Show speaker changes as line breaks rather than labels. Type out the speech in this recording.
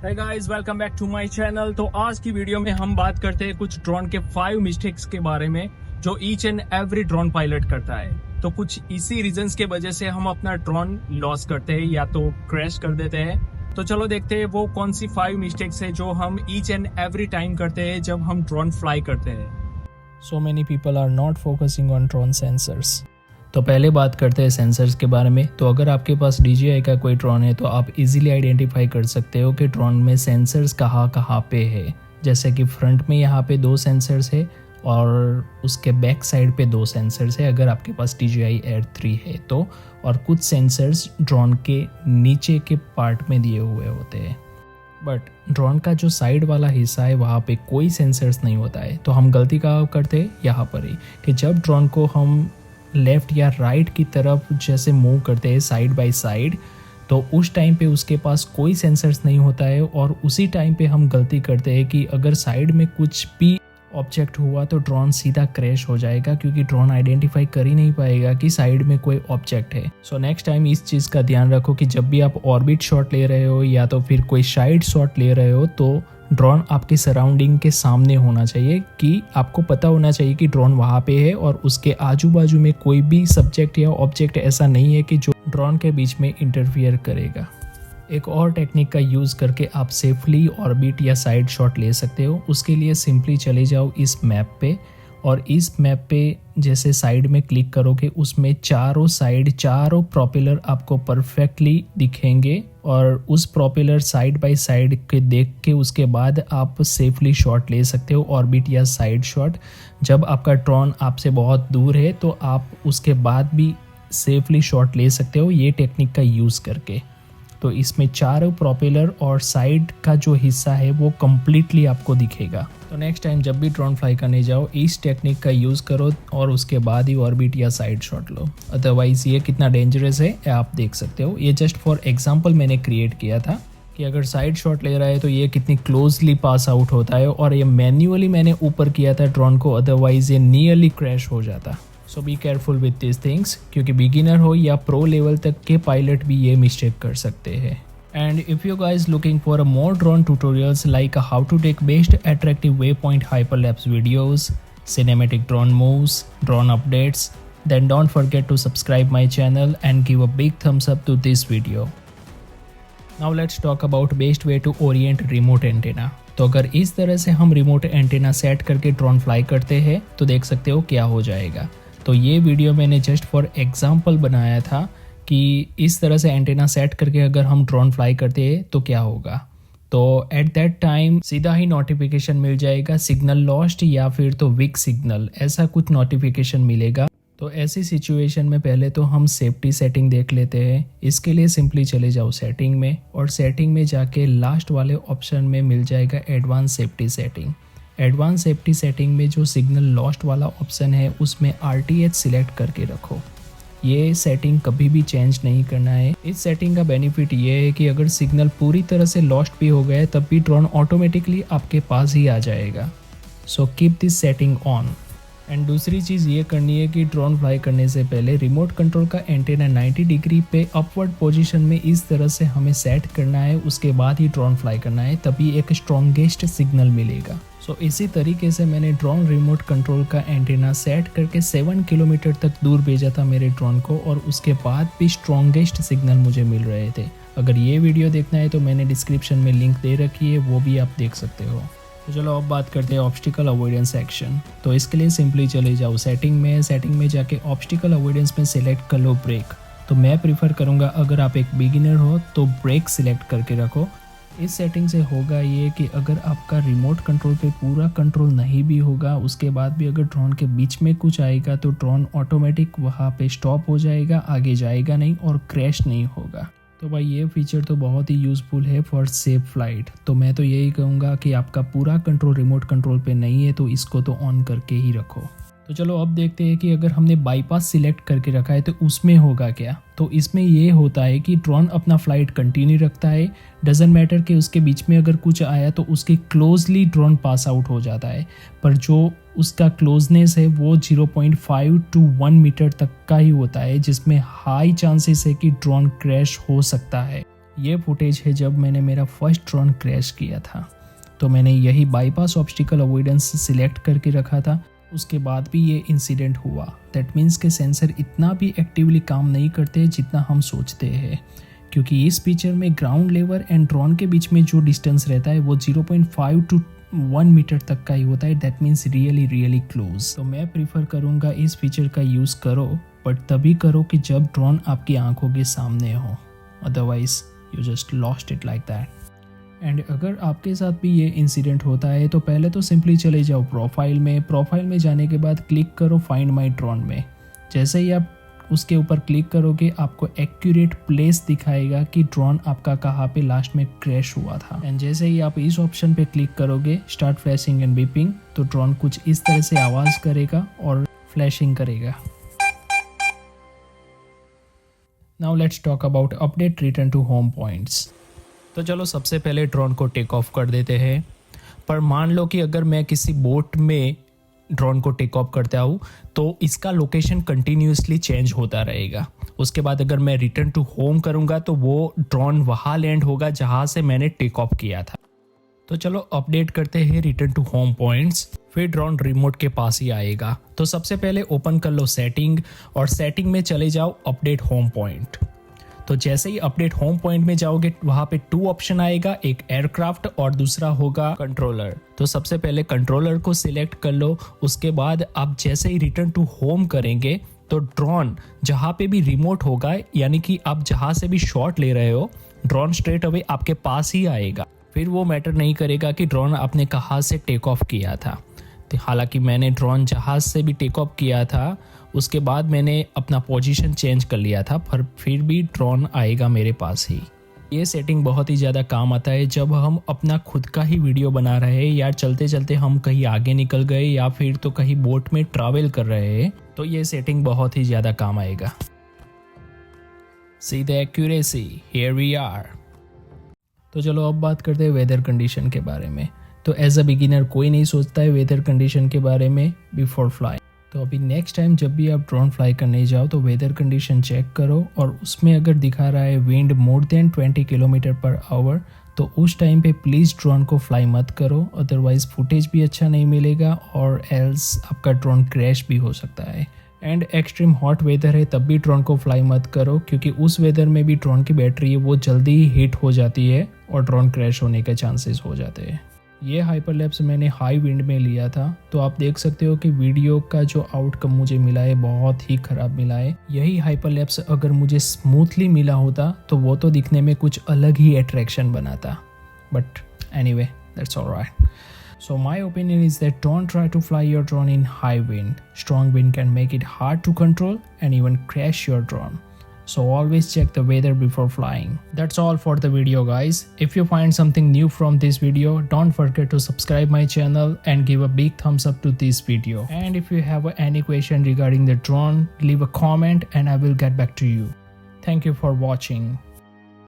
Hey guys, welcome back to my channel। तो आज की वीडियो में हम बात करते हैं कुछ ड्रोन के 5 मिस्टेक्स के बारे में जो each and every drone pilot करता है। तो कुछ इसी रीजंस के वजह से हम अपना ड्रोन लॉस करते हैं या तो क्रैश कर देते हैं। तो चलो देखते हैं वो कौन सी 5 मिस्टेक्स है जो हम ईच एंड एवरी टाइम करते हैं जब हम ड्रोन फ्लाई करते हैं।
So many people are not focusing on drone sensors। तो पहले बात करते हैं सेंसर्स के बारे में। तो अगर आपके पास DJI का कोई ड्रोन है तो आप इजीली आइडेंटिफाई कर सकते हो कि ड्रोन में सेंसर्स कहाँ कहाँ पे है। जैसे कि फ्रंट में यहाँ पे 2 सेंसर्स है और उसके बैक साइड पे 2 सेंसर्स है अगर आपके पास DJI Air 3 है तो, और कुछ सेंसर्स ड्रोन के नीचे के पार्ट में दिए हुए होते हैं। बट ड्रोन का जो साइड वाला हिस्सा है वहाँ पे कोई सेंसर्स नहीं होता है। तो हम गलती कहाँ करते हैं यहाँ पर ही कि जब ड्रोन को हम लेफ़्ट या राइट की तरफ जैसे मूव करते हैं साइड बाय साइड, तो उस टाइम पे उसके पास कोई सेंसर्स नहीं होता है और उसी टाइम पे हम गलती करते हैं कि अगर साइड में कुछ भी ऑब्जेक्ट हुआ तो ड्रोन सीधा क्रैश हो जाएगा, क्योंकि ड्रोन आइडेंटिफाई कर ही नहीं पाएगा कि साइड में कोई ऑब्जेक्ट है। सो नेक्स्ट टाइम इस चीज़ का ध्यान रखो कि जब भी आप ऑर्बिट शॉट ले रहे हो या तो फिर कोई साइड शॉट ले रहे हो तो ड्रोन आपके सराउंडिंग के सामने होना चाहिए, कि आपको पता होना चाहिए कि ड्रोन वहाँ पे है और उसके आजू बाजू में कोई भी सब्जेक्ट या ऑब्जेक्ट ऐसा नहीं है कि जो ड्रोन के बीच में इंटरफियर करेगा। एक और टेक्निक का यूज़ करके आप सेफली ऑर्बिट या साइड शॉट ले सकते हो। उसके लिए सिंपली चले जाओ इस मैप पे और इस मैप पे जैसे साइड में क्लिक करोगे उसमें चारों साइड चारों प्रोपेलर आपको परफेक्टली दिखेंगे और उस प्रोपेलर साइड बाय साइड के देख के उसके बाद आप सेफली शॉट ले सकते हो, ऑर्बिट या साइड शॉट। जब आपका ड्रोन आपसे बहुत दूर है तो आप उसके बाद भी सेफली शॉट ले सकते हो ये टेक्निक का यूज़ करके। तो इसमें चारों प्रोपेलर और साइड का जो हिस्सा है वो कम्प्लीटली आपको दिखेगा। तो नेक्स्ट टाइम जब भी ड्रोन फ्लाई करने जाओ इस टेक्निक का यूज़ करो और उसके बाद ही ऑर्बिट या साइड शॉट लो। अदरवाइज़ ये कितना डेंजरस है आप देख सकते हो। ये जस्ट फॉर एग्जांपल मैंने क्रिएट किया था कि अगर साइड शॉट ले रहा है तो ये कितनी क्लोजली पास आउट होता है, और ये मैन्युअली मैंने ऊपर किया था ड्रोन को, अदरवाइज़ ये नियरली क्रैश हो जाता। So be careful with this things, क्योंकि बिगिनर हो या प्रो लेवल तक के पायलट भी ये मिस्टेक कर सकते हैं। And if you guys looking for a more drone tutorials like how to take best attractive waypoint hyperlapse videos, cinematic drone moves, drone updates, then don't forget to subscribe my channel and give a big thumbs up to this video. Now let's talk about best way to orient remote antenna। तो अगर इस तरह से हम remote antenna set करके drone fly करते हैं तो देख सकते हो क्या हो जाएगा। तो ये वीडियो मैंने जस्ट फॉर एग्जांपल बनाया था कि इस तरह से एंटेना सेट करके अगर हम ड्रोन फ्लाई करते हैं तो क्या होगा। तो एट दैट टाइम सीधा ही नोटिफिकेशन मिल जाएगा सिग्नल लॉस्ट या फिर तो वीक सिग्नल, ऐसा कुछ नोटिफिकेशन मिलेगा। तो ऐसी सिचुएशन में पहले तो हम सेफ्टी सेटिंग देख लेते हैं। इसके लिए सिंपली चले जाओ सेटिंग में और सेटिंग में जाके लास्ट वाले ऑप्शन में मिल जाएगा advance safety setting. Advance safety setting में जो सिग्नल लॉस्ट वाला ऑप्शन है उसमें RTH सिलेक्ट करके रखो। ये सेटिंग कभी भी चेंज नहीं करना है। इस सेटिंग का बेनिफिट ये है कि अगर सिग्नल पूरी तरह से लॉस्ट भी हो गया है तब भी ड्रोन ऑटोमेटिकली आपके पास ही आ जाएगा। So keep this setting on. And दूसरी चीज़ ये करनी है कि ड्रोन फ्लाई करने से पहले रिमोट कंट्रोल का एंटेना 90 डिग्री पे अपवर्ड पोजीशन में इस तरह से हमें सेट करना है, उसके बाद ही ड्रोन फ्लाई करना है, तभी एक स्ट्रॉन्गेस्ट सिग्नल मिलेगा। सो इसी तरीके से मैंने ड्रोन रिमोट कंट्रोल का एंटेना सेट करके 7 किलोमीटर तक दूर भेजा था मेरे ड्रोन को और उसके बाद भी स्ट्रॉन्गेस्ट सिग्नल मुझे मिल रहे थे। अगर ये वीडियो देखना है तो मैंने डिस्क्रिप्शन में लिंक दे रखी है, वो भी आप देख सकते हो। तो चलो अब बात करते हैं ऑब्स्टिकल अवॉइडेंस एक्शन। तो इसके लिए सिंपली चले जाओ सेटिंग में जाके ऑब्स्टिकल अवॉइडेंस में सिलेक्ट कर लो ब्रेक। तो मैं प्रीफर करूँगा अगर आप एक बिगिनर हो तो ब्रेक सिलेक्ट करके रखो। इस सेटिंग से होगा ये कि अगर आपका रिमोट कंट्रोल पे पूरा कंट्रोल नहीं भी होगा उसके बाद भी अगर ड्रोन के बीच में कुछ आएगा तो ड्रोन ऑटोमेटिक वहाँ पे स्टॉप हो जाएगा, आगे जाएगा नहीं और क्रैश नहीं होगा। तो भाई ये फीचर तो बहुत ही यूज़फुल है फॉर सेफ फ्लाइट। तो मैं तो यही कहूँगा कि आपका पूरा कंट्रोल रिमोट कंट्रोल पे नहीं है तो इसको तो ऑन करके ही रखो। तो चलो अब देखते हैं कि अगर हमने बाईपास सिलेक्ट करके रखा है तो उसमें होगा क्या। तो इसमें ये होता है कि ड्रोन अपना फ्लाइट कंटिन्यू रखता है, डजंट मैटर कि उसके बीच में अगर कुछ आया तो उसके क्लोजली ड्रोन पास आउट हो जाता है, पर जो उसका क्लोजनेस है वो 0.5 to 1 मीटर तक का ही होता है, जिसमें हाई चांसेस है कि ड्रोन क्रैश हो सकता है। ये फुटेज है जब मैंने मेरा फर्स्ट ड्रोन क्रैश किया था। तो मैंने यही बाईपास ऑब्स्टिकल अवॉइडेंस सिलेक्ट करके रखा था, उसके बाद भी ये इंसिडेंट हुआ। दैट मीन्स के सेंसर इतना भी एक्टिवली काम नहीं करते जितना हम सोचते हैं, क्योंकि इस पिक्चर में ग्राउंड लेवल एंड ड्रोन के बीच में जो डिस्टेंस रहता है वो 0.5 to 1 मीटर तक का ही होता है। That means really close. तो मैं प्रीफर करूँगा इस फीचर का यूज़ करो, बट तभी करो कि जब ड्रोन आपकी आंखों के सामने हो, otherwise you just lost it like that. And अगर आपके साथ भी ये इंसिडेंट होता है तो पहले तो सिंपली चले जाओ प्रोफाइल में जाने के बाद क्लिक करो फाइंड माई ड्रोन में। जैसे ही आप उसके ऊपर क्लिक करोगे आपको एक्यूरेट प्लेस दिखाएगा कि ड्रोन आपका कहाँ पे लास्ट में क्रैश हुआ था। एंड जैसे ही आप इस ऑप्शन पे क्लिक करोगे स्टार्ट फ्लैशिंग एंड बीपिंग, तो ड्रोन कुछ इस तरह से आवाज़ करेगा और फ्लैशिंग करेगा। Now let's talk about update return to home points. तो चलो सबसे पहले ड्रोन को टेक ऑफ कर देते हैं। पर मान लो कि अगर मैं किसी बोट में ड्रोन को टेक ऑफ करता हूँ तो इसका लोकेशन कंटिन्यूसली चेंज होता रहेगा। उसके बाद अगर मैं रिटर्न टू होम करूँगा तो वो ड्रोन वहाँ लैंड होगा जहाँ से मैंने टेक ऑफ किया था। तो चलो अपडेट करते हैं रिटर्न टू होम पॉइंट्स, फिर ड्रोन रिमोट के पास ही आएगा। तो सबसे पहले ओपन कर लो सेटिंग और सेटिंग में चले जाओ अपडेट होम पॉइंट। तो जैसे ही अपडेट होम पॉइंट में जाओगे वहाँ पे 2 ऑप्शन आएगा, एक एयरक्राफ्ट और दूसरा होगा कंट्रोलर। तो सबसे पहले कंट्रोलर को सिलेक्ट कर लो। उसके बाद आप जैसे ही रिटर्न टू होम करेंगे तो ड्रोन जहाँ पे भी रिमोट होगा, यानी कि आप जहाँ से भी शॉट ले रहे हो, ड्रोन स्ट्रेट अवे आपके पास ही आएगा। फिर वो मैटर नहीं करेगा कि ड्रोन आपने कहाँ से टेक ऑफ किया था। तो हालांकि मैंने ड्रोन जहाज़ से भी टेक ऑफ किया था, उसके बाद मैंने अपना पोजीशन चेंज कर लिया था, पर फिर भी ड्रोन आएगा मेरे पास ही। ये सेटिंग बहुत ही ज़्यादा काम आता है जब हम अपना खुद का ही वीडियो बना रहे हैं, या चलते चलते हम कहीं आगे निकल गए या फिर तो कहीं बोट में ट्रैवल कर रहे हैं, तो ये सेटिंग बहुत ही ज़्यादा काम आएगा। See the accuracy, here we are. तो चलो अब बात करते हैं वेदर कंडीशन के बारे में। तो एज अ बिगिनर कोई नहीं सोचता है वेदर कंडीशन के बारे में बिफोर फ्लाई। तो अभी नेक्स्ट टाइम जब भी आप ड्रोन फ्लाई करने जाओ तो वेदर कंडीशन चेक करो, और उसमें अगर दिखा रहा है wind more than 20 kilometre per hour तो उस टाइम पे प्लीज़ ड्रोन को फ्लाई मत करो, अदरवाइज फुटेज भी अच्छा नहीं मिलेगा और एल्स आपका ड्रोन क्रैश भी हो सकता है। एंड एक्सट्रीम हॉट वेदर है तब भी ड्रोन को फ्लाई मत करो, क्योंकि उस वेदर में भी ड्रोन की बैटरी है वो जल्दी ही हीट हो जाती है और ड्रोन क्रैश होने के चांसेस हो जाते हैं। ये हाइपरलैप्स मैंने हाई विंड में लिया था, तो आप देख सकते हो कि वीडियो का जो आउटकम मुझे मिला है बहुत ही ख़राब मिला है। यही हाइपरलैप्स अगर मुझे स्मूथली मिला होता तो वो तो दिखने में कुछ अलग ही अट्रैक्शन बनाता। But anyway, that's alright. So my opinion is that don't try to fly your drone in high wind. Strong wind can make it hard to control and even crash your drone. So always check the weather before flying. That's all for the video, guys. If you find something new from this video, don't forget to subscribe my channel and give a big thumbs up to this video. And if you have any question regarding the drone, leave a comment and I will get back to you. Thank you for watching.